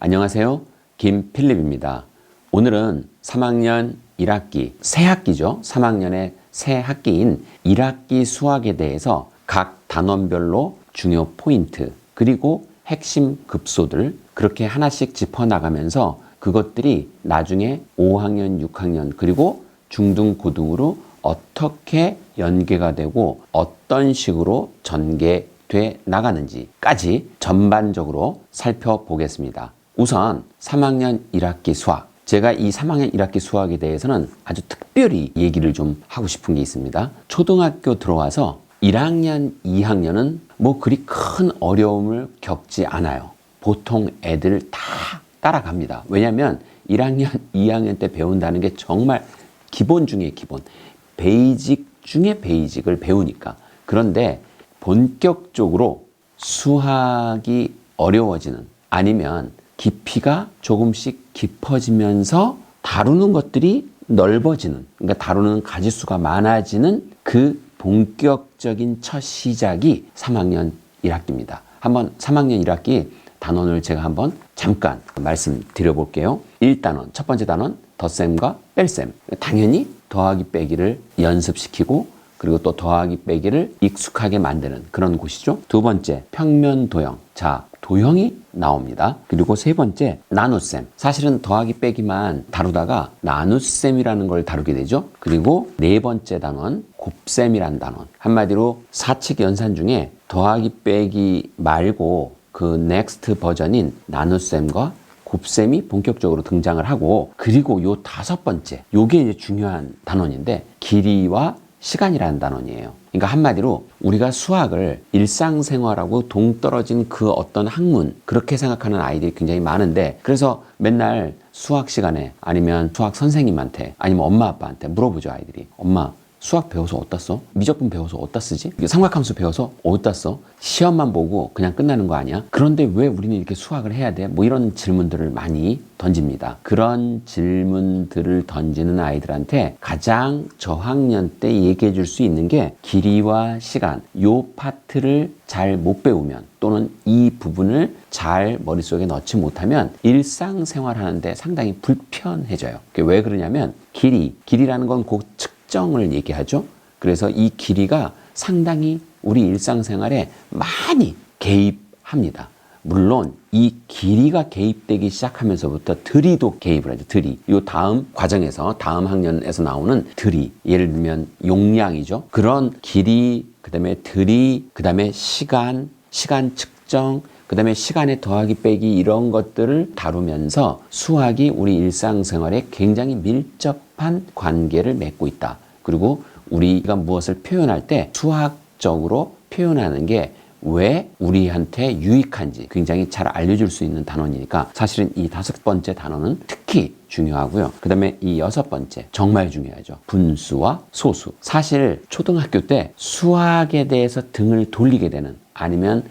안녕하세요. 김필립입니다. 오늘은 3학년 1학기, 새 학기죠. 3학년의 새 학기인 1학기 수학에 대해서 각 단원별로 중요 포인트, 그리고 핵심 급소들 그렇게 하나씩 짚어나가면서 그것들이 나중에 5학년, 6학년, 그리고 중등, 고등으로 어떻게 연계가 되고 어떤 식으로 전개돼 나가는지까지 전반적으로 살펴보겠습니다. 우선 3학년 1학기 수학. 제가 이 3학년 1학기 수학에 대해서는 아주 특별히 얘기를 좀 하고 싶은 게 있습니다. 초등학교 들어와서 1학년, 2학년은 뭐 그리 큰 어려움을 겪지 않아요. 보통 애들 다 따라갑니다. 왜냐하면 1학년, 2학년 때 배운다는 게 정말 기본 중에 기본, 베이직 중에 베이직을 배우니까. 그런데 본격적으로 수학이 어려워지는, 아니면 깊이가 조금씩 깊어지면서 다루는 것들이 넓어지는, 그러니까 다루는 가지수가 많아지는 그 본격적인 첫 시작이 3학년 1학기입니다. 한번 3학년 1학기 단원을 제가 한번 잠깐 말씀드려 볼게요. 1단원, 첫 번째 단원, 덧셈과 뺄셈. 당연히 더하기 빼기를 연습시키고, 그리고 또 더하기 빼기를 익숙하게 만드는 그런 곳이죠. 두 번째, 평면 도형. 자, 도형이 나옵니다. 그리고 세 번째, 나눗셈. 사실은 더하기 빼기만 다루다가 나눗셈이라는 걸 다루게 되죠. 그리고 네 번째 단원, 곱셈이란 단원. 한마디로 사칙 연산 중에 더하기 빼기 말고 그 넥스트 버전인 나눗셈과 곱셈이 본격적으로 등장을 하고, 그리고 요 다섯 번째, 요게 이제 중요한 단원인데, 길이와 시간이라는 단원이에요. 그러니까 한마디로 우리가 수학을 일상생활하고 동떨어진 그 어떤 학문, 그렇게 생각하는 아이들이 굉장히 많은데, 그래서 맨날 수학 시간에 아니면 수학 선생님한테 아니면 엄마 아빠한테 물어보죠. 아이들이. 엄마, 수학 배워서 어디다 써? 미적분 배워서 어디다 쓰지? 삼각함수 배워서 어디다 써? 시험만 보고 그냥 끝나는 거 아니야? 그런데 왜 우리는 이렇게 수학을 해야 돼? 뭐 이런 질문들을 많이 던집니다. 그런 질문들을 던지는 아이들한테 가장 저학년 때 얘기해 줄 수 있는 게, 길이와 시간, 요 파트를 잘 못 배우면, 또는 이 부분을 잘 머릿속에 넣지 못하면 일상생활 하는데 상당히 불편해져요. 왜 그러냐면, 길이라는 건 곧 측정을 얘기하죠. 그래서 이 길이가 상당히 우리 일상생활에 많이 개입합니다. 물론 이 길이가 개입되기 시작하면서부터 들이도 개입을 하죠. 들이. 이 다음 과정에서, 다음 학년에서 나오는 들이. 예를 들면 용량이죠. 그런 길이, 그 다음에 들이, 그 다음에 시간 측정, 그 다음에 시간의 더하기 빼기, 이런 것들을 다루면서 수학이 우리 일상생활에 굉장히 밀접한 관계를 맺고 있다. 그리고 우리가 무엇을 표현할 때 수학적으로 표현하는 게 왜 우리한테 유익한지 굉장히 잘 알려줄 수 있는 단원이니까, 사실은 이 다섯 번째 단원은 특히 중요하고요. 그 다음에 이 여섯 번째, 정말 중요하죠. 분수와 소수. 사실 초등학교 때 수학에 대해서 등을 돌리게 되는, 아니면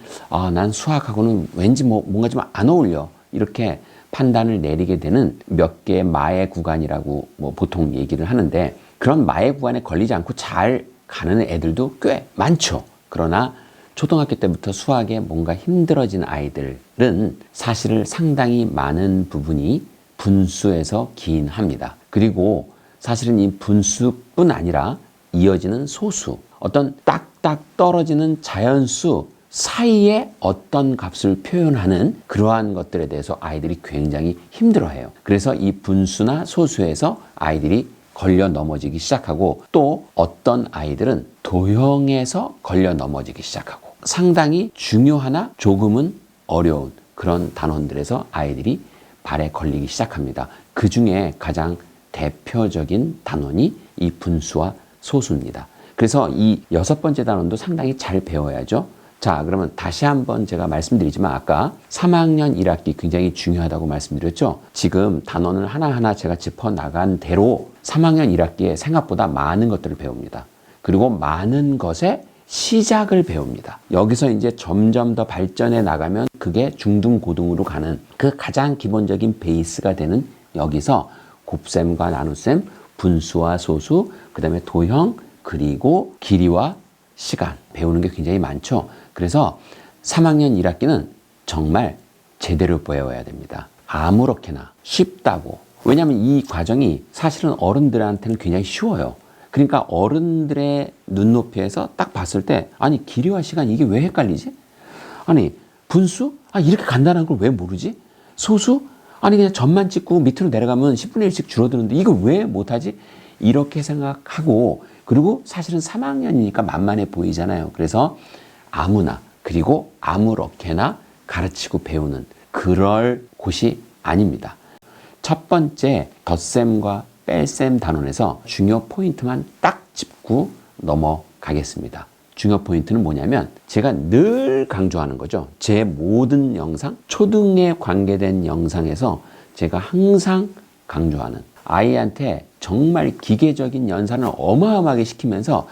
난 수학하고는 왠지 뭔가 좀 안 어울려, 이렇게 판단을 내리게 되는 몇 개의 마의 구간이라고 보통 얘기를 하는데, 그런 마의 구간에 걸리지 않고 잘 가는 애들도 꽤 많죠. 그러나 초등학교 때부터 수학에 뭔가 힘들어진 아이들은 사실 상당히 많은 부분이 분수에서 기인합니다. 그리고 사실은 이 분수뿐 아니라 이어지는 소수, 어떤 딱딱 떨어지는 자연수 사이에 어떤 값을 표현하는 그러한 것들에 대해서 아이들이 굉장히 힘들어해요. 그래서 이 분수나 소수에서 아이들이 걸려 넘어지기 시작하고, 또 어떤 아이들은 도형에서 걸려 넘어지기 시작하고, 상당히 중요하나 조금은 어려운 그런 단원들에서 아이들이 발에 걸리기 시작합니다. 그 중에 가장 대표적인 단원이 이 분수와 소수입니다. 그래서 이 여섯 번째 단원도 상당히 잘 배워야죠. 자, 그러면 다시 한번 제가 말씀드리지만, 아까 3학년 1학기 굉장히 중요하다고 말씀드렸죠. 지금 단원을 하나하나 제가 짚어나간 대로 3학년 1학기에 생각보다 많은 것들을 배웁니다. 그리고 많은 것의 시작을 배웁니다. 여기서 이제 점점 더 발전해 나가면 그게 중등, 고등으로 가는 그 가장 기본적인 베이스가 되는, 여기서 곱셈과 나눗셈, 분수와 소수, 그 다음에 도형, 그리고 길이와 시간 배우는 게 굉장히 많죠. 그래서 3학년 1학기는 정말 제대로 배워야 됩니다. 아무렇게나 쉽다고. 왜냐하면 이 과정이 사실은 어른들한테는 굉장히 쉬워요. 그러니까 어른들의 눈높이에서 딱 봤을 때 아니 길이와 시간 이게 왜 헷갈리지? 아니 분수? 아 이렇게 간단한 걸 왜 모르지? 소수? 아니 그냥 점만 찍고 밑으로 내려가면 10분의 1씩 줄어드는데 이걸 왜 못하지? 이렇게 생각하고 그리고 사실은 3학년이니까 만만해 보이잖아요. 그래서 아무나 그리고 아무렇게나 가르치고 배우는 그럴 곳이 아닙니다. 첫 번째 덧셈과 뺄셈 단원에서 중요 포인트만 딱 짚고 넘어가겠습니다. 중요 포인트는 뭐냐면 제가 늘 강조하는 거죠. 제 모든 영상, 초등에 관계된 영상에서 제가 항상 강조하는 아이한테 정말 기계적인 연산을 어마어마하게 시키면서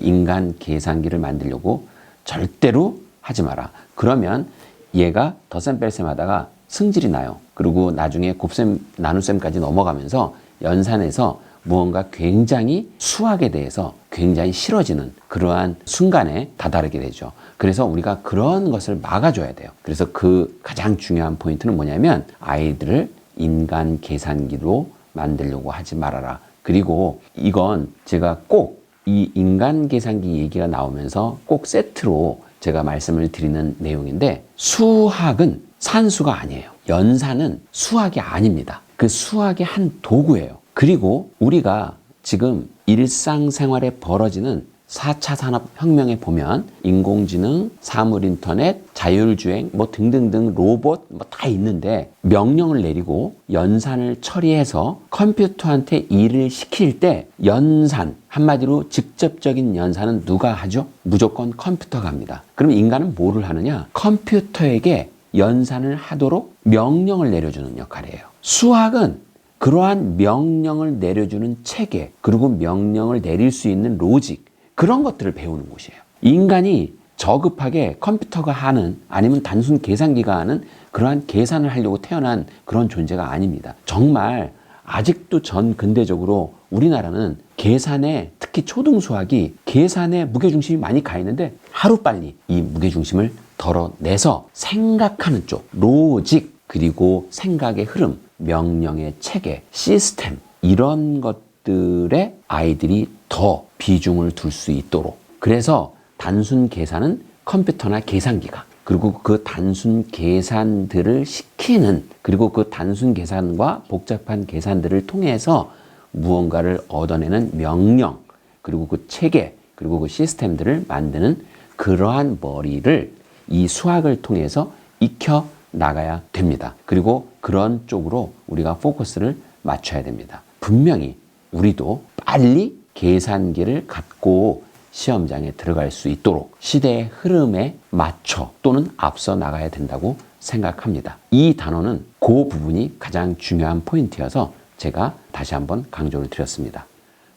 인간 계산기를 만들려고 절대로 하지 마라. 그러면 얘가 덧셈 뺄셈 하다가 승질이 나요. 그리고 나중에 곱셈 나눗셈까지 넘어가면서 연산에서 무언가 굉장히 수학에 대해서 굉장히 싫어지는 그러한 순간에 다다르게 되죠. 그래서 우리가 그런 것을 막아줘야 돼요. 그래서 그 가장 중요한 포인트는 뭐냐면 아이들을 인간 계산기로 만들려고 하지 말아라. 그리고 이건 제가 꼭 이 인간 계산기 얘기가 나오면서 꼭 세트로 제가 말씀을 드리는 내용인데 수학은 산수가 아니에요. 연산은 수학이 아닙니다. 그 수학의 한 도구예요. 그리고 우리가 지금 일상생활에 벌어지는 4차 산업혁명에 보면 인공지능, 사물인터넷, 자율주행 뭐 등등등 로봇 뭐 다 있는데 명령을 내리고 연산을 처리해서 컴퓨터한테 일을 시킬 때 연산, 한마디로 직접적인 연산은 누가 하죠? 무조건 컴퓨터가 합니다. 그럼 인간은 뭐를 하느냐? 컴퓨터에게 연산을 하도록 명령을 내려주는 역할이에요. 수학은 그러한 명령을 내려주는 체계, 그리고 명령을 내릴 수 있는 로직, 그런 것들을 배우는 곳이에요. 인간이 저급하게 컴퓨터가 하는 아니면 단순 계산기가 하는 그러한 계산을 하려고 태어난 그런 존재가 아닙니다. 정말 아직도 전 근대적으로 우리나라는 계산에 특히 초등수학이 계산에 무게중심이 많이 가 있는데 하루빨리 이 무게중심을 덜어내서 생각하는 쪽, 로직, 그리고 생각의 흐름, 명령의 체계, 시스템 이런 것들에 아이들이 더 비중을 둘 수 있도록 그래서 단순 계산은 컴퓨터나 계산기가 그리고 그 단순 계산들을 시키는 그리고 그 단순 계산과 복잡한 계산들을 통해서 무언가를 얻어내는 명령 그리고 그 체계 그리고 그 시스템들을 만드는 그러한 머리를 이 수학을 통해서 익혀 나가야 됩니다. 그리고 그런 쪽으로 우리가 포커스를 맞춰야 됩니다. 분명히 우리도 빨리 계산기를 갖고 시험장에 들어갈 수 있도록 시대의 흐름에 맞춰 또는 앞서 나가야 된다고 생각합니다. 이 단어는 그 부분이 가장 중요한 포인트여서 제가 다시 한번 강조를 드렸습니다.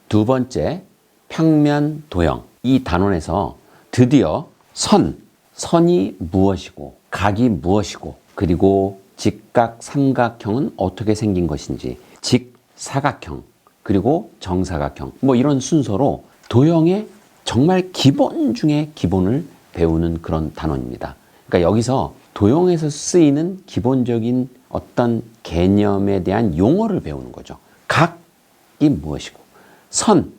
두 번째, 평면 도형. 이 단원에서 드디어 선이 무엇이고 각이 무엇이고 그리고 직각 삼각형은 어떻게 생긴 것인지 직사각형 그리고 정사각형 뭐 이런 순서로 도형의 정말 기본 중에 기본을 배우는 그런 단원입니다. 그러니까 여기서 도형에서 쓰이는 기본적인 어떤 개념에 대한 용어를 배우는 거죠. 각이 무엇이고 선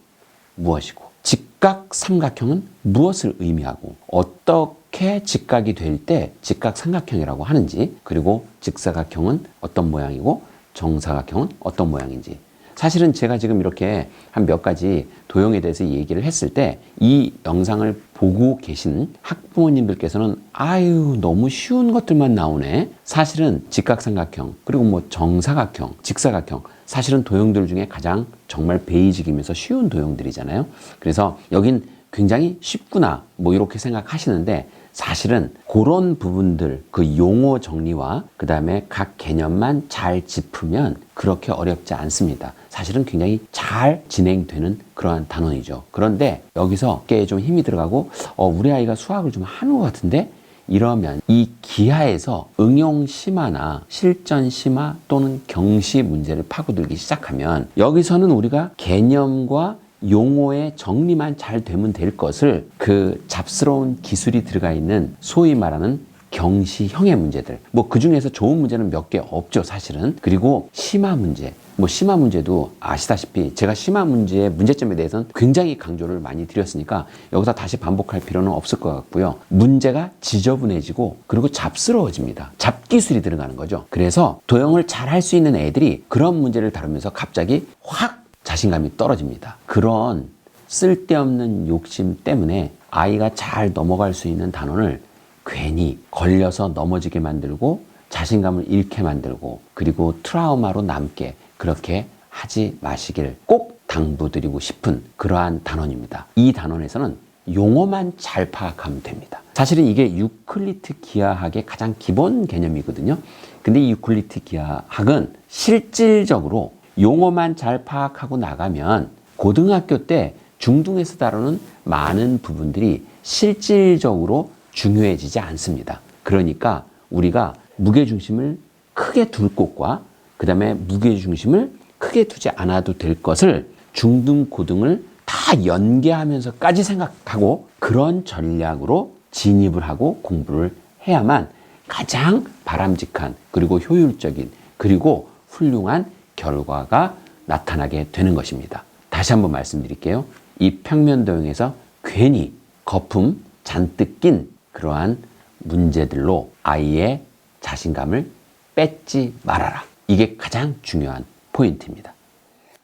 무엇이고 직각 삼각형은 무엇을 의미하고 어떻게 직각이 될 때 직각 삼각형이라고 하는지 그리고 직사각형은 어떤 모양이고 정사각형은 어떤 모양인지 사실은 제가 지금 이렇게 한 몇 가지 도형에 대해서 얘기를 했을 때 이 영상을 보고 계신 학부모님들께서는 아유 너무 쉬운 것들만 나오네. 사실은 직각삼각형 그리고 뭐 정사각형, 직사각형 사실은 도형들 중에 가장 정말 베이직이면서 쉬운 도형들이잖아요. 그래서 여긴 굉장히 쉽구나 뭐 이렇게 생각하시는데 사실은 그런 부분들 그 용어 정리와 그 다음에 각 개념만 잘 짚으면 그렇게 어렵지 않습니다. 사실은 굉장히 잘 진행되는 그러한 단원이죠. 그런데 여기서 꽤 좀 힘이 들어가고 우리 아이가 수학을 좀 하는 것 같은데 이러면 이 기하에서 응용 심화나 실전 심화 또는 경시 문제를 파고들기 시작하면 여기서는 우리가 개념과 용어의 정리만 잘 되면 될 것을 그 잡스러운 기술이 들어가 있는 소위 말하는 경시형의 문제들. 뭐 그 중에서 좋은 문제는 몇 개 없죠, 사실은. 그리고 심화 문제. 뭐 심화 문제도 아시다시피 제가 심화 문제의 문제점에 대해서는 굉장히 강조를 많이 드렸으니까 여기서 다시 반복할 필요는 없을 것 같고요. 문제가 지저분해지고 그리고 잡스러워집니다. 잡기술이 들어가는 거죠. 그래서 도형을 잘 할 수 있는 애들이 그런 문제를 다루면서 갑자기 확 자신감이 떨어집니다. 그런 쓸데없는 욕심 때문에 아이가 잘 넘어갈 수 있는 단원을 괜히 걸려서 넘어지게 만들고 자신감을 잃게 만들고 그리고 트라우마로 남게 그렇게 하지 마시길 꼭 당부드리고 싶은 그러한 단원입니다. 이 단원에서는 용어만 잘 파악하면 됩니다. 사실은 이게 유클리드 기하학의 가장 기본 개념이거든요. 근데 이 유클리드 기하학은 실질적으로 용어만 잘 파악하고 나가면 고등학교 때 중등에서 다루는 많은 부분들이 실질적으로 중요해지지 않습니다. 그러니까 우리가 무게중심을 크게 둘 곳과 그 다음에 무게중심을 크게 두지 않아도 될 것을 중등, 고등을 다 연계하면서까지 생각하고 그런 전략으로 진입을 하고 공부를 해야만 가장 바람직한 그리고 효율적인 그리고 훌륭한 결과가 나타나게 되는 것입니다. 다시 한번 말씀드릴게요. 이 평면도형에서 괜히 거품 잔뜩 낀 그러한 문제들로 아이의 자신감을 뺏지 말아라. 이게 가장 중요한 포인트입니다.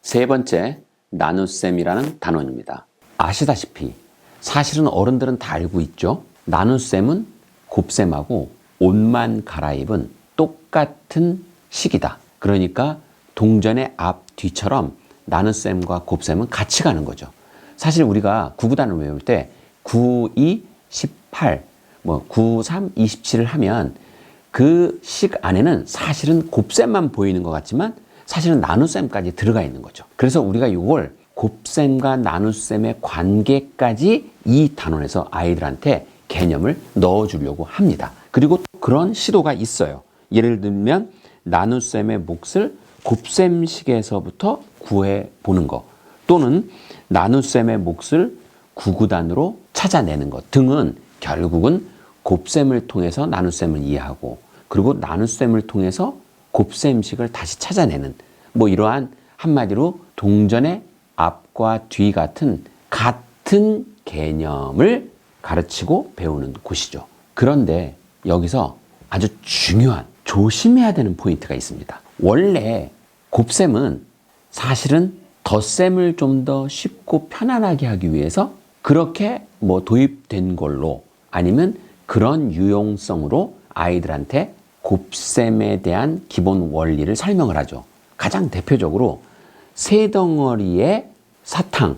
세 번째, 나눗셈이라는 단원입니다. 아시다시피 사실은 어른들은 다 알고 있죠. 나눗셈은 곱셈하고 옷만 갈아입은 똑같은 식이다. 그러니까 동전의 앞, 뒤처럼 나눗셈과 곱셈은 같이 가는 거죠. 사실 우리가 구구단을 외울 때 9, 2, 18, 9, 3, 27을 하면 그 식 안에는 사실은 곱셈만 보이는 것 같지만 사실은 나눗셈까지 들어가 있는 거죠. 그래서 우리가 이걸 곱셈과 나눗셈의 관계까지 이 단원에서 아이들한테 개념을 넣어주려고 합니다. 그리고 그런 시도가 있어요. 예를 들면 나눗셈의 몫을 곱셈식에서부터 구해보는 것 또는 나눗셈의 몫을 구구단으로 찾아내는 것 등은 결국은 곱셈을 통해서 나눗셈을 이해하고 그리고 나눗셈을 통해서 곱셈식을 다시 찾아내는 이러한 한마디로 동전의 앞과 뒤 같은 개념을 가르치고 배우는 곳이죠. 그런데 여기서 아주 중요한 조심해야 되는 포인트가 있습니다. 원래 곱셈은 사실은 덧셈을 좀 더 쉽고 편안하게 하기 위해서 그렇게 도입된 걸로 아니면 그런 유용성으로 아이들한테 곱셈에 대한 기본 원리를 설명을 하죠. 가장 대표적으로 세 덩어리의 사탕,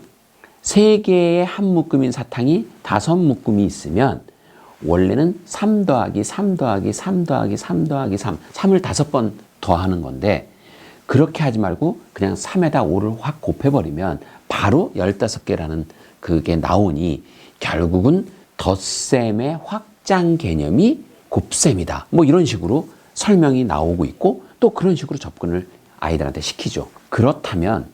세 개의 한 묶음인 사탕이 5묶음이 있으면 원래는 3 더하기 3 더하기 3 더하기 3 더하기 3, 3을 5번 더하는 건데 그렇게 하지 말고 그냥 3에다 5를 확 곱해버리면 바로 15개라는 그게 나오니 결국은 덧셈의 확장 개념이 곱셈이다. 이런 식으로 설명이 나오고 있고 또 그런 식으로 접근을 아이들한테 시키죠. 그렇다면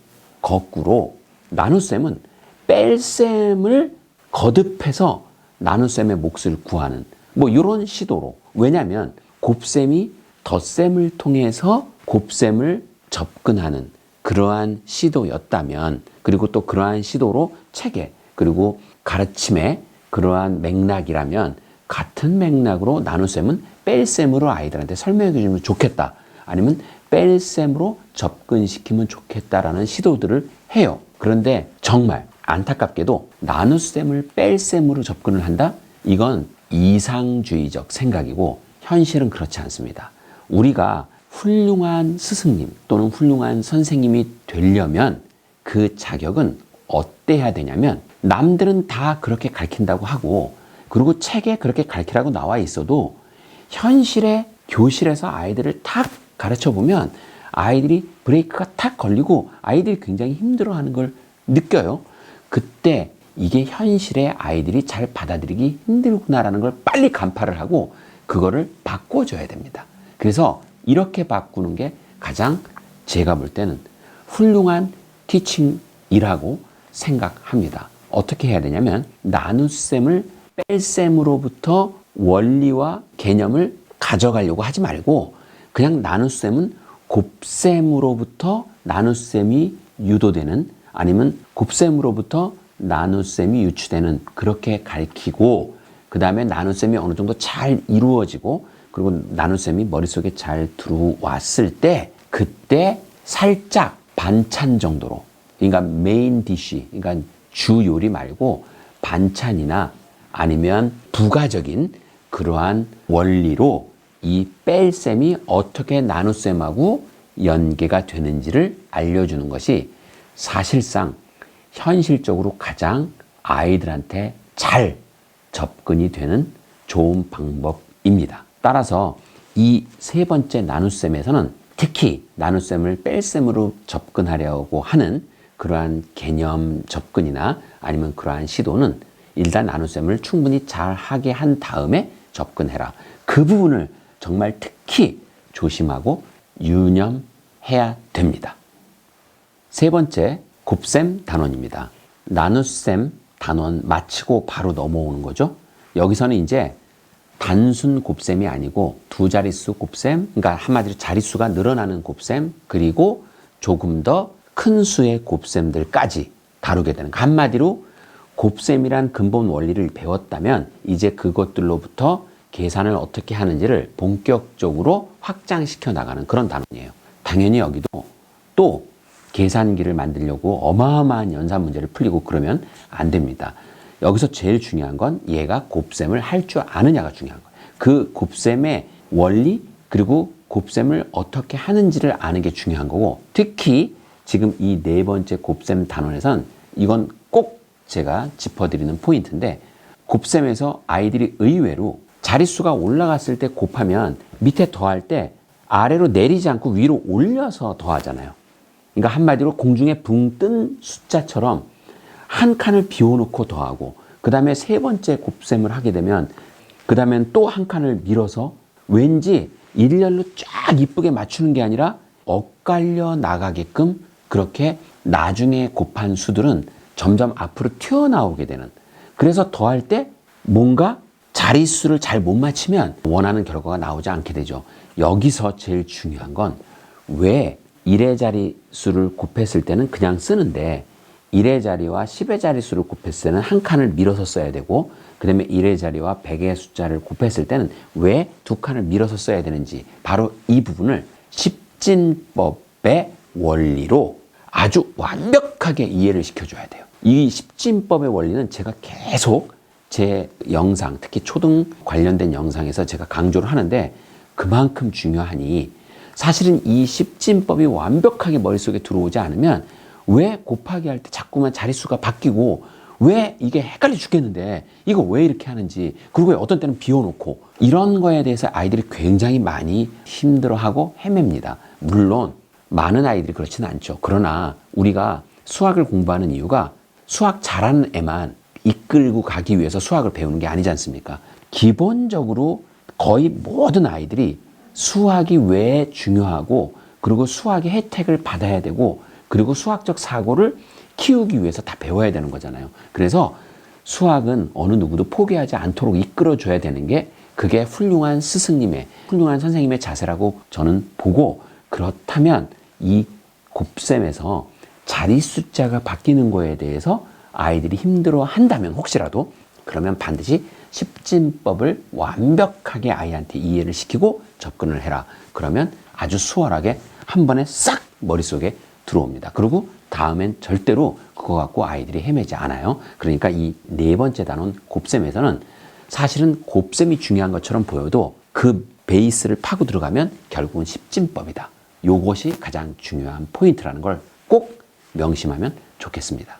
거꾸로 나눗셈은 뺄셈을 거듭해서 나눗셈의 몫을 구하는 이런 시도로 왜냐하면 곱셈이 덧셈을 통해서 곱셈을 접근하는 그러한 시도였다면 그리고 또 그러한 시도로 체계 그리고 가르침의 그러한 맥락이라면 같은 맥락으로 나눗셈은 뺄셈으로 아이들한테 설명해 주면 좋겠다. 아니면 뺄셈으로 접근시키면 좋겠다라는 시도들을 해요. 그런데 정말 안타깝게도 나눗셈을 뺄셈으로 접근을 한다? 이건 이상주의적 생각이고 현실은 그렇지 않습니다. 우리가 훌륭한 스승님 또는 훌륭한 선생님이 되려면 그 자격은 어때야 되냐면 남들은 다 그렇게 가르친다고 하고 그리고 책에 그렇게 가르치라고 나와 있어도 현실에 교실에서 아이들을 탁 가르쳐 보면 아이들이 브레이크가 탁 걸리고 아이들이 굉장히 힘들어하는 걸 느껴요. 그때 이게 현실에 아이들이 잘 받아들이기 힘들구나라는 걸 빨리 간파를 하고 그거를 바꿔줘야 됩니다. 그래서 이렇게 바꾸는 게 가장 제가 볼 때는 훌륭한 티칭이라고 생각합니다. 어떻게 해야 되냐면 나눗셈을 뺄셈으로부터 원리와 개념을 가져가려고 하지 말고 그냥 나눗셈은 곱셈으로부터 나눗셈이 유도되는, 아니면 곱셈으로부터 나눗셈이 유추되는, 그렇게 가르치고, 그 다음에 나눗셈이 어느 정도 잘 이루어지고 그리고 나눗셈이 머릿속에 잘 들어왔을 때 그때 살짝 반찬 정도로, 그러니까 메인 디쉬, 그러니까 주 요리 말고 반찬이나 아니면 부가적인 그러한 원리로 이 뺄셈이 어떻게 나눗셈하고 연계가 되는지를 알려주는 것이 사실상 현실적으로 가장 아이들한테 잘 접근이 되는 좋은 방법입니다. 따라서 이 세 번째 나눗셈에서는 특히 나눗셈을 뺄셈으로 접근하려고 하는 그러한 개념 접근이나 아니면 그러한 시도는 일단 나눗셈을 충분히 잘 하게 한 다음에 접근해라. 그 부분을 정말 특히 조심하고 유념해야 됩니다. 세 번째, 곱셈 단원입니다. 나눗셈 단원 마치고 바로 넘어오는 거죠. 여기서는 이제 단순 곱셈이 아니고 두 자릿수 곱셈, 그러니까 한마디로 자릿수가 늘어나는 곱셈, 그리고 조금 더 큰 수의 곱셈들까지 다루게 되는, 한마디로 곱셈이란 근본 원리를 배웠다면 이제 그것들로부터 계산을 어떻게 하는지를 본격적으로 확장시켜 나가는 그런 단원이에요. 당연히 여기도 또 계산기를 만들려고 어마어마한 연산 문제를 풀리고 그러면 안 됩니다. 여기서 제일 중요한 건 얘가 곱셈을 할 줄 아느냐가 중요한 거예요. 그 곱셈의 원리 그리고 곱셈을 어떻게 하는지를 아는 게 중요한 거고, 특히 지금 이 네 번째 곱셈 단원에선 이건 꼭 제가 짚어드리는 포인트인데, 곱셈에서 아이들이 의외로 자릿수가 올라갔을 때 곱하면 밑에 더할 때 아래로 내리지 않고 위로 올려서 더하잖아요. 그러니까 한마디로 공중에 붕 뜬 숫자처럼 한 칸을 비워놓고 더하고, 그 다음에 세 번째 곱셈을 하게 되면 그 다음엔 또 한 칸을 밀어서 왠지 일렬로 쫙 이쁘게 맞추는 게 아니라 엇갈려 나가게끔 그렇게 나중에 곱한 수들은 점점 앞으로 튀어나오게 되는, 그래서 더할 때 뭔가 자릿수를 잘 못 맞추면 원하는 결과가 나오지 않게 되죠. 여기서 제일 중요한 건 왜 1의 자릿수를 곱했을 때는 그냥 쓰는데 1의 자리와 10의 자릿수를 곱했을 때는 한 칸을 밀어서 써야 되고, 그 다음에 1의 자리와 100의 숫자를 곱했을 때는 왜 두 칸을 밀어서 써야 되는지, 바로 이 부분을 십진법의 원리로 아주 완벽하게 이해를 시켜줘야 돼요. 이 십진법의 원리는 제가 계속 제 영상, 특히 초등 관련된 영상에서 제가 강조를 하는데 그만큼 중요하니, 사실은 이 십진법이 완벽하게 머릿속에 들어오지 않으면 왜 곱하기 할 때 자꾸만 자릿수가 바뀌고, 왜 이게 헷갈려 죽겠는데 이거 왜 이렇게 하는지, 그리고 어떤 때는 비워놓고, 이런 거에 대해서 아이들이 굉장히 많이 힘들어하고 헤맵니다. 물론 많은 아이들이 그렇지는 않죠. 그러나 우리가 수학을 공부하는 이유가 수학 잘하는 애만 이끌고 가기 위해서 수학을 배우는 게 아니지 않습니까? 기본적으로 거의 모든 아이들이 수학이 왜 중요하고, 그리고 수학의 혜택을 받아야 되고, 그리고 수학적 사고를 키우기 위해서 다 배워야 되는 거잖아요. 그래서 수학은 어느 누구도 포기하지 않도록 이끌어줘야 되는 게, 그게 훌륭한 스승님의, 훌륭한 선생님의 자세라고 저는 보고, 그렇다면 이 곱셈에서 자릿숫자가 바뀌는 거에 대해서 아이들이 힘들어 한다면, 혹시라도, 그러면 반드시 십진법을 완벽하게 아이한테 이해를 시키고 접근을 해라. 그러면 아주 수월하게 한 번에 싹 머릿속에 들어옵니다. 그리고 다음엔 절대로 그거 갖고 아이들이 헤매지 않아요. 그러니까 이 네 번째 단원 곱셈에서는 사실은 곱셈이 중요한 것처럼 보여도 그 베이스를 파고 들어가면 결국은 십진법이다. 요것이 가장 중요한 포인트라는 걸 꼭 명심하면 좋겠습니다.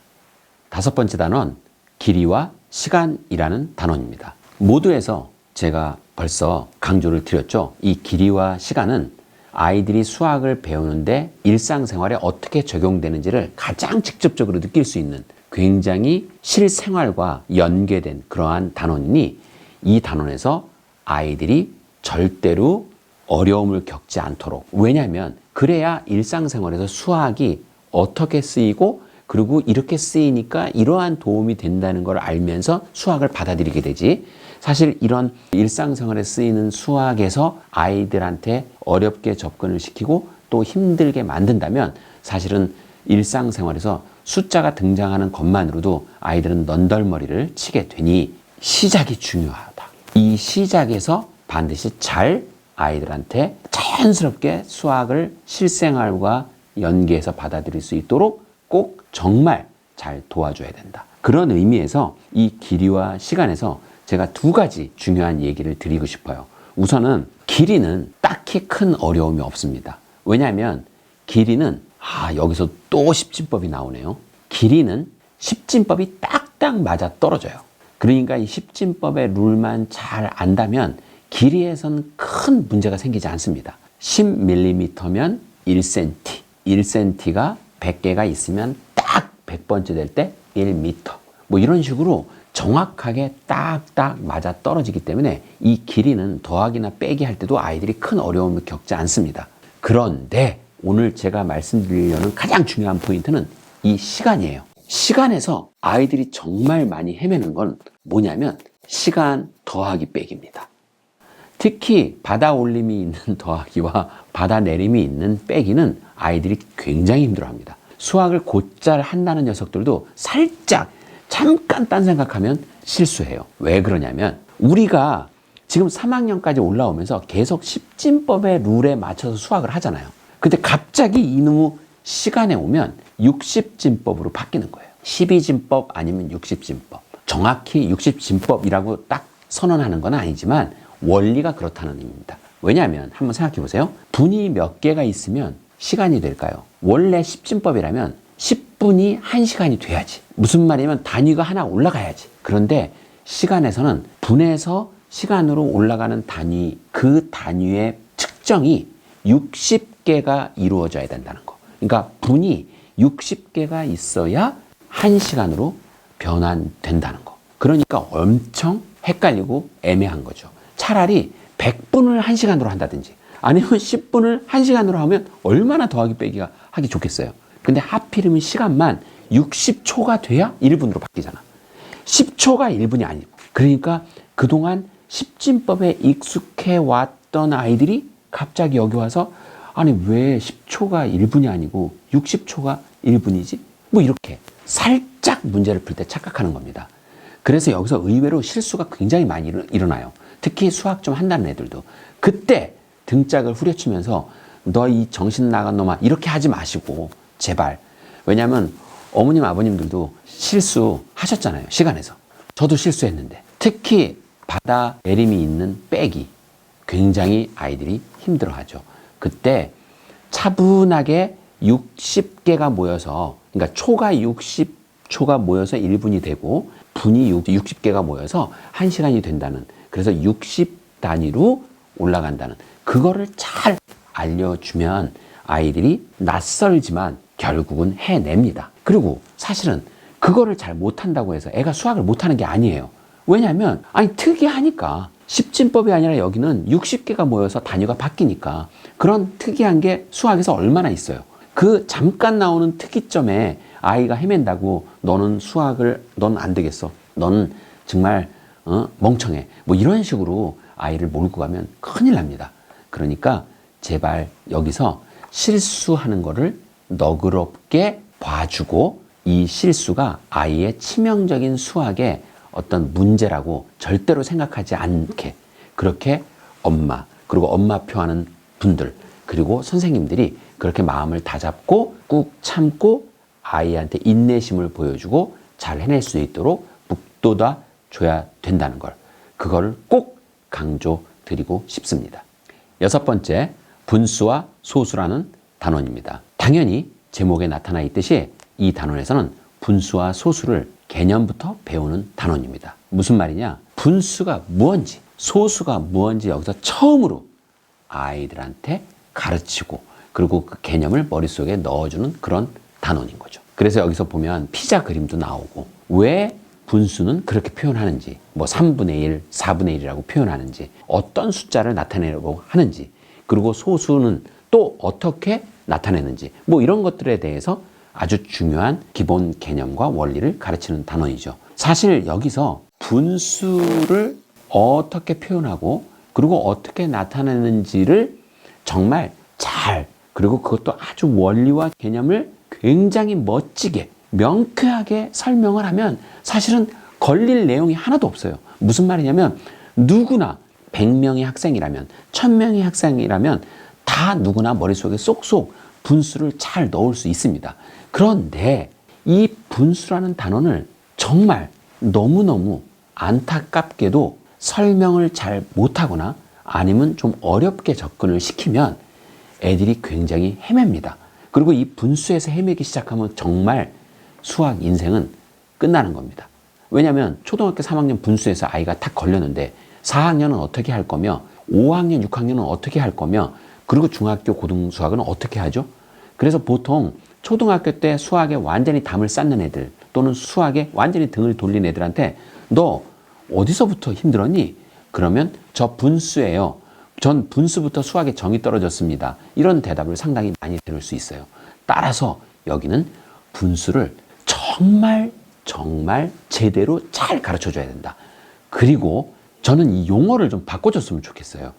다섯 번째 단원, 길이와 시간이라는 단원입니다. 모두에서 제가 벌써 강조를 드렸죠. 이 길이와 시간은 아이들이 수학을 배우는데 일상생활에 어떻게 적용되는지를 가장 직접적으로 느낄 수 있는 굉장히 실생활과 연계된 그러한 단원이니, 이 단원에서 아이들이 절대로 어려움을 겪지 않도록, 왜냐하면 그래야 일상생활에서 수학이 어떻게 쓰이고 그리고 이렇게 쓰이니까 이러한 도움이 된다는 걸 알면서 수학을 받아들이게 되지. 사실 이런 일상생활에 쓰이는 수학에서 아이들한테 어렵게 접근을 시키고 또 힘들게 만든다면 사실은 일상생활에서 숫자가 등장하는 것만으로도 아이들은 넌덜머리를 치게 되니 시작이 중요하다. 이 시작에서 반드시 잘 아이들한테 자연스럽게 수학을 실생활과 연계해서 받아들일 수 있도록 꼭 정말 잘 도와줘야 된다. 그런 의미에서 이 길이와 시간에서 제가 두 가지 중요한 얘기를 드리고 싶어요. 우선은 길이는 딱히 큰 어려움이 없습니다. 왜냐하면 길이는 여기서 또 십진법이 나오네요. 길이는 십진법이 딱딱 맞아 떨어져요. 그러니까 이 십진법의 룰만 잘 안다면 길이에선 큰 문제가 생기지 않습니다. 10mm면 1cm, 1cm가 100개가 있으면 딱 100번째 될 때 1m. 뭐 이런 식으로 정확하게 딱딱 맞아 떨어지기 때문에 이 길이는 더하기나 빼기 할 때도 아이들이 큰 어려움을 겪지 않습니다. 그런데 오늘 제가 말씀드리려는 가장 중요한 포인트는 이 시간이에요. 시간에서 아이들이 정말 많이 헤매는 건 뭐냐면 시간 더하기 빼기입니다. 특히 받아 올림이 있는 더하기와 받아 내림이 있는 빼기는 아이들이 굉장히 힘들어합니다. 수학을 곧잘 한다는 녀석들도 살짝 잠깐 딴 생각하면 실수해요. 왜 그러냐면 우리가 지금 3학년까지 올라오면서 계속 십진법의 룰에 맞춰서 수학을 하잖아요. 근데 갑자기 이놈의 시간에 오면 60진법으로 바뀌는 거예요. 12진법 아니면 60진법. 정확히 60진법이라고 딱 선언하는 건 아니지만 원리가 그렇다는 의미입니다. 왜냐하면 한번 생각해 보세요. 분이 몇 개가 있으면 시간이 될까요? 원래 10진법이라면 10분이 1시간이 돼야지. 무슨 말이냐면 단위가 하나 올라가야지. 그런데 시간에서는 분에서 시간으로 올라가는 단위, 그 단위의 측정이 60개가 이루어져야 된다는 거. 그러니까 분이 60개가 있어야 1시간으로 변환된다는 거. 그러니까 엄청 헷갈리고 애매한 거죠. 차라리 100분을 1시간으로 한다든지 아니면 10분을 1시간으로 하면 얼마나 더하기 빼기가 하기 좋겠어요. 근데 하필이면 시간만 60초가 돼야 1분으로 바뀌잖아. 10초가 1분이 아니고. 그러니까 그동안 십진법에 익숙해 왔던 아이들이 갑자기 여기 와서 아니 왜 10초가 1분이 아니고 60초가 1분이지? 뭐 이렇게 살짝 문제를 풀 때 착각하는 겁니다. 그래서 여기서 의외로 실수가 굉장히 많이 일어나요. 특히 수학 좀 한다는 애들도. 그때 등짝을 후려치면서 너 이 정신 나간 놈아 이렇게 하지 마시고 제발. 왜냐하면 어머님 아버님들도 실수하셨잖아요. 시간에서. 저도 실수했는데. 특히 받아 내림이 있는 빼기. 굉장히 아이들이 힘들어하죠. 그때 차분하게 60개가 모여서 그러니까 초가 60초가 모여서 1분이 되고 분이 60개가 모여서 1시간이 된다는 그래서 60 단위로 올라간다는 그거를 잘 알려주면 아이들이 낯설지만 결국은 해냅니다. 그리고 사실은 그거를 잘 못한다고 해서 애가 수학을 못하는 게 아니에요. 왜냐하면 특이하니까 십진법이 아니라 여기는 60개가 모여서 단위가 바뀌니까 그런 특이한 게 수학에서 얼마나 있어요. 그 잠깐 나오는 특이점에 아이가 헤맨다고 너는 수학을 넌 안 되겠어. 너는 정말 멍청해. 뭐 이런 식으로 아이를 몰고 가면 큰일 납니다. 그러니까 제발 여기서 실수하는 거를 너그럽게 봐주고 이 실수가 아이의 치명적인 수학의 어떤 문제라고 절대로 생각하지 않게 그렇게 엄마 그리고 엄마표 하는 분들 그리고 선생님들이 그렇게 마음을 다잡고 꾹 참고 아이한테 인내심을 보여주고 잘 해낼 수 있도록 북돋아 줘야 된다는 걸 그거를 꼭 강조드리고 싶습니다. 6번째, 분수와 소수라는 단원입니다. 당연히 제목에 나타나 있듯이 이 단원에서는 분수와 소수를 개념부터 배우는 단원입니다. 무슨 말이냐? 분수가 무언지, 소수가 무언지 여기서 처음으로 아이들한테 가르치고 그리고 그 개념을 머릿속에 넣어주는 그런 단원인 거죠. 그래서 여기서 보면 피자 그림도 나오고 왜 분수는 그렇게 표현하는지 뭐 3분의 1, 4분의 1이라고 표현하는지 어떤 숫자를 나타내려고 하는지 그리고 소수는 또 어떻게 나타내는지 뭐 이런 것들에 대해서 아주 중요한 기본 개념과 원리를 가르치는 단원이죠. 사실 여기서 분수를 어떻게 표현하고 그리고 어떻게 나타내는지를 정말 잘, 그리고 그것도 아주 원리와 개념을 굉장히 멋지게 명쾌하게 설명을 하면 사실은 걸릴 내용이 하나도 없어요. 무슨 말이냐면 누구나 100명의 학생이라면 1000명의 학생이라면 다 누구나 머릿속에 쏙쏙 분수를 잘 넣을 수 있습니다. 그런데 이 분수라는 단원을 정말 너무너무 안타깝게도 설명을 잘 못하거나 아니면 좀 어렵게 접근을 시키면 애들이 굉장히 헤맵니다. 그리고 이 분수에서 헤매기 시작하면 정말 수학 인생은 끝나는 겁니다. 왜냐하면 초등학교 3학년 분수에서 아이가 탁 걸렸는데 4학년은 어떻게 할 거며 5학년, 6학년은 어떻게 할 거며 그리고 중학교 고등수학은 어떻게 하죠? 그래서 보통 초등학교 때 수학에 완전히 담을 쌓는 애들 또는 수학에 완전히 등을 돌린 애들한테 너 어디서부터 힘들었니? 그러면 저 분수예요. 전 분수부터 수학에 정이 떨어졌습니다. 이런 대답을 상당히 많이 들을 수 있어요. 따라서 여기는 분수를 정말 제대로 잘 가르쳐 줘야 된다. 그리고 저는 이 용어를 좀 바꿔줬으면 좋겠어요.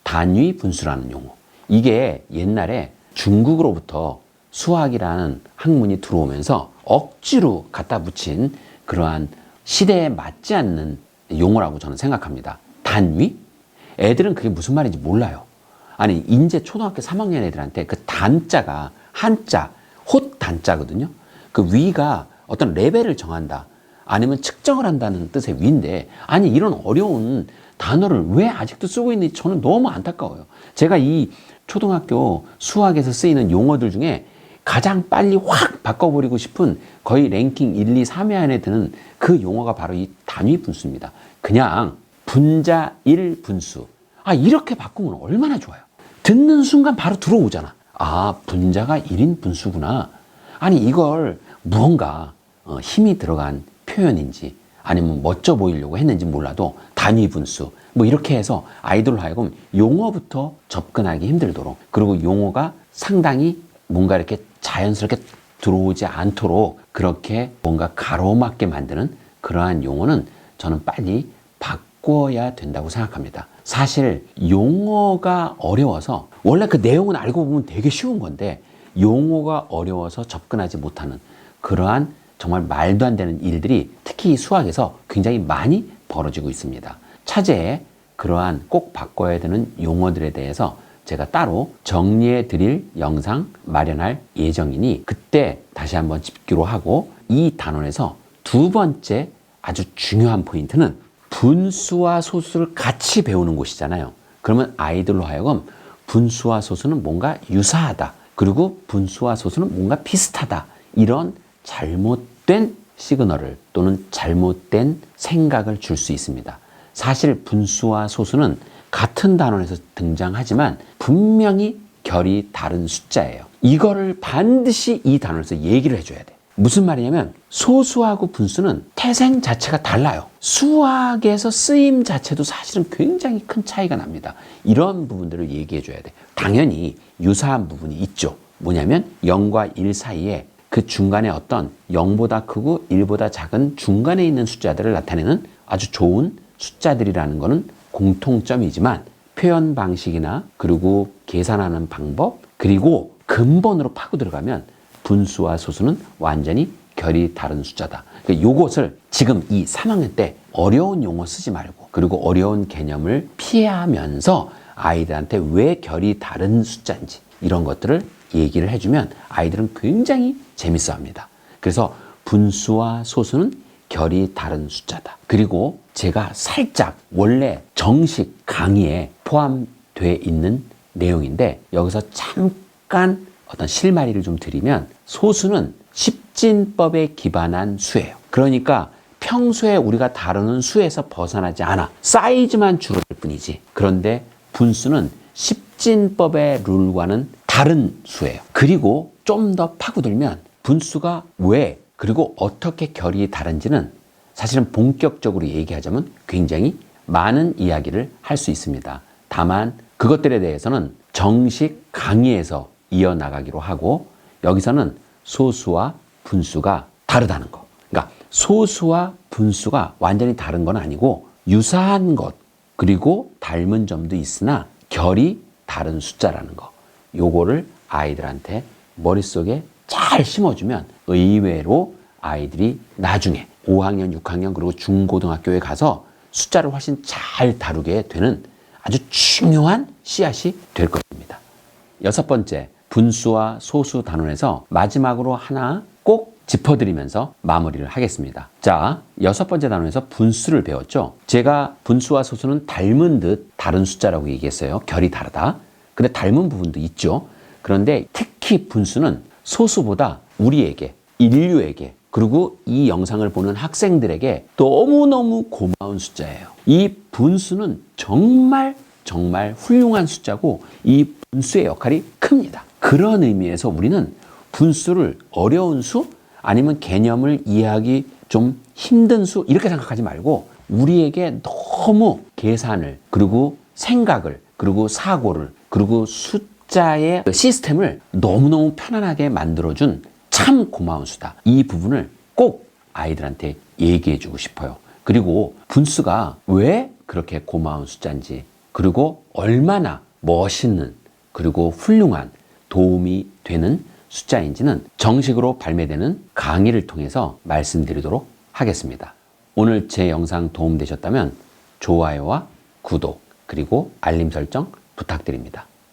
단위 분수라는 용어. 이게 옛날에 중국으로부터 수학이라는 학문이 들어오면서 억지로 갖다 붙인 그러한 시대에 맞지 않는 용어라고 저는 생각합니다. 단위? 애들은 그게 무슨 말인지 몰라요. 아니, 이제 초등학교 3학년 애들한테 그 단자가 한자, 홑 단자거든요. 그 위가 어떤 레벨을 정한다. 아니면 측정을 한다는 뜻의 위인데, 아니, 이런 어려운 단어를 왜 아직도 쓰고 있는지 저는 너무 안타까워요. 제가 이 초등학교 수학에서 쓰이는 용어들 중에 가장 빨리 확 바꿔버리고 싶은 거의 랭킹 1, 2, 3위 안에 드는 그 용어가 바로 이 단위 분수입니다. 그냥 분자 1 분수. 아, 이렇게 바꾸면 얼마나 좋아요. 듣는 순간 바로 들어오잖아. 아, 분자가 1인 분수구나. 아니, 이걸 무언가 힘이 들어간 표현인지 아니면 멋져 보이려고 했는지 몰라도 단위 분수 뭐 이렇게 해서 아이들로 하여금 용어부터 접근하기 힘들도록, 그리고 용어가 상당히 뭔가 이렇게 자연스럽게 들어오지 않도록 그렇게 뭔가 가로막게 만드는 그러한 용어는 저는 빨리 바꿔야 된다고 생각합니다. 사실 용어가 어려워서, 원래 그 내용은 알고 보면 되게 쉬운 건데 용어가 어려워서 접근하지 못하는 그러한 정말 말도 안 되는 일들이 특히 수학에서 굉장히 많이 벌어지고 있습니다. 차제에 그러한 꼭 바꿔야 되는 용어들에 대해서 제가 따로 정리해 드릴 영상 마련할 예정이니 그때 다시 한번 짚기로 하고, 이 단원에서 두 번째 아주 중요한 포인트는 분수와 소수를 같이 배우는 곳이잖아요. 그러면 아이들로 하여금 분수와 소수는 뭔가 유사하다, 그리고 분수와 소수는 뭔가 비슷하다, 이런 잘못된 시그널을 또는 잘못된 생각을 줄 수 있습니다. 사실 분수와 소수는 같은 단원에서 등장하지만 분명히 결이 다른 숫자예요. 이거를 반드시 이 단원에서 얘기를 해줘야 돼. 무슨 말이냐면 소수하고 분수는 태생 자체가 달라요. 수학에서 쓰임 자체도 사실은 굉장히 큰 차이가 납니다. 이런 부분들을 얘기해 줘야 돼. 당연히 유사한 부분이 있죠. 뭐냐면 0과 1 사이에 그 중간에 어떤 0보다 크고 1보다 작은 중간에 있는 숫자들을 나타내는 아주 좋은 숫자들이라는 것은 공통점이지만 표현 방식이나 그리고 계산하는 방법 그리고 근본으로 파고 들어가면 분수와 소수는 완전히 결이 다른 숫자다. 요것을 지금 이 3학년 때 어려운 용어 쓰지 말고 그리고 어려운 개념을 피하면서 아이들한테 왜 결이 다른 숫자인지 이런 것들을 얘기를 해주면 아이들은 굉장히 재밌어 합니다. 그래서 분수와 소수는 결이 다른 숫자다. 그리고 제가 살짝 원래 정식 강의에 포함되어 있는 내용인데 여기서 잠깐 어떤 실마리를 좀 드리면 소수는 십진법에 기반한 수예요. 그러니까 평소에 우리가 다루는 수에서 벗어나지 않아. 사이즈만 줄어들 뿐이지. 그런데 분수는 십진법의 룰과는 다른 수예요. 그리고 좀 더 파고들면 분수가 왜 그리고 어떻게 결이 다른지는 사실은 본격적으로 얘기하자면 굉장히 많은 이야기를 할 수 있습니다. 다만 그것들에 대해서는 정식 강의에서 이어나가기로 하고 여기서는 소수와 분수가 다르다는 거. 그러니까 소수와 분수가 완전히 다른 건 아니고 유사한 것, 그리고 닮은 점도 있으나 결이 다른 숫자라는 거. 요거를 아이들한테 머릿속에 잘 심어주면 의외로 아이들이 나중에 5학년, 6학년 그리고 중고등학교에 가서 숫자를 훨씬 잘 다루게 되는 아주 중요한 씨앗이 될 것입니다. 6번째, 분수와 소수 단원에서 마지막으로 하나 꼭 짚어드리면서 마무리를 하겠습니다. 자, 6번째 단원에서 분수를 배웠죠. 제가 분수와 소수는 닮은 듯 다른 숫자라고 얘기했어요. 결이 다르다. 근데 닮은 부분도 있죠. 그런데 특히 분수는 소수보다 우리에게, 인류에게, 그리고 이 영상을 보는 학생들에게 너무너무 고마운 숫자예요. 이 분수는 정말 훌륭한 숫자고 이 분수의 역할이 큽니다. 그런 의미에서 우리는 분수를 어려운 수 아니면 개념을 이해하기 좀 힘든 수 이렇게 생각하지 말고 우리에게 너무 계산을 그리고 생각을 그리고 사고를 그리고 숫자의 시스템을 너무너무 편안하게 만들어준 참 고마운 수다. 이 부분을 꼭 아이들한테 얘기해 주고 싶어요. 그리고 분수가 왜 그렇게 고마운 숫자인지 그리고 얼마나 멋있는 그리고 훌륭한 도움이 되는 숫자인지는 정식으로 발매되는 강의를 통해서 말씀드리도록 하겠습니다. 오늘 제 영상 도움되셨다면 좋아요와 구독 그리고 알림 설정 부탁드립니다.